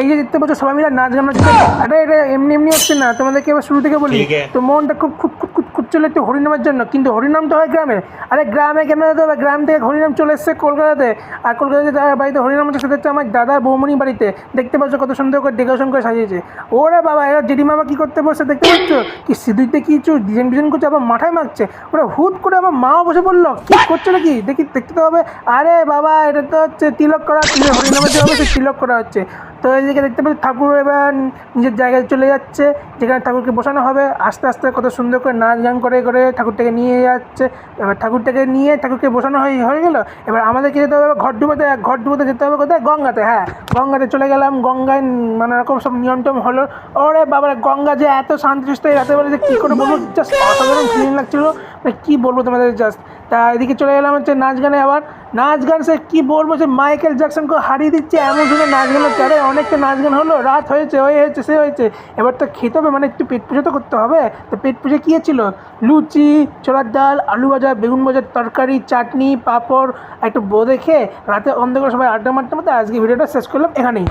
এই যে দেখতে পাচ্ছ সবাই মিলে নাচ গান হচ্ছে। আরে এটা এমনি এমনি হচ্ছে না, তোমাদেরকে এবার শুরু থেকে বলি। তো মনটা খুব খুব খুব খুব খুব চলে একটু হরিনামের জন্য, কিন্তু হরিনাম তো হয় গ্রামে। আরে গ্রামে কেন যেতে হবে? গ্রাম থেকে হরিনাম চলে এসছে কলকাতাতে। আর কলকাতাতে যার বাড়িতে হরিনাম হচ্ছে সেটা হচ্ছে আমার দাদার বৌমনির বাড়িতে। দেখতে পাচ্ছ কত সুন্দর করে ডেকোরেশন করে সাজিয়েছে। ওরে বাবা, এরা জেঠিমা কি করতে বসে দেখতে পাচ্ছ? কি সিঁদুরতে কিছু ডিজাইন ডিজাইন করছে, আবার মাথায় মাখছে। ওরা হুট করে আমার মাও বসে পড়লো, কি করছে নাকি দেখি, দেখতে তো হবে। আরে বাবা, এটা তো হচ্ছে তিলক করা, হরিনামের যে হবে সে তিলক করা হচ্ছে। তো এদিকে দেখতে পাচ্ছি ঠাকুর এবার নিজের জায়গায় চলে যাচ্ছে, যেখানে ঠাকুরকে বসানো হবে। আস্তে আস্তে কত সুন্দর করে নাচ গান করে করে ঠাকুরটাকে নিয়ে যাচ্ছে। এবার ঠাকুরটাকে নিয়ে ঠাকুরকে বসানো হয়ে গেল। এবার আমাদেরকে যেতে হবে ঘর ডুবোতে যেতে হবে কোথায়? গঙ্গাতে। হ্যাঁ, গঙ্গাতে চলে গেলাম। গঙ্গায় নানা রকম সব নিয়ম টম হলো। ওরে বাবার, গঙ্গা যে এত শান্তিষ্ট রাতে বেলা যে কী করে বলবো, জাস্ট অসাধারণ ফিলিং লাগছিলো, মানে কী বলবো তোমাদের জাস্ট। তা এদিকে চলে গেলাম হচ্ছে নাচ গানে। আবার নাচ গান সে কী বলবো, সে মাইকেল জ্যাকসনকে হারিয়ে দিচ্ছে এমন সুন্দর নাচ গান হচ্ছে। আরে অনেকটা নাচ গান হলো, রাত হয়েছে, হয়েছে সে হয়েছে, এবার তো খেতে হবে, মানে একটু পেট পুজো তো করতে হবে। তো পেট পুজো কী ছিল? লুচি, ছোলার ডাল, আলু ভাজা, বেগুন ভাজার তরকারি, চাটনি, পাঁপড়, একটু বোঁদে খেয়ে রাতে অন্ধকার সবাই আড্ডা মারতে মারতে আজকে ভিডিওটা শেষ করলাম এখানেই।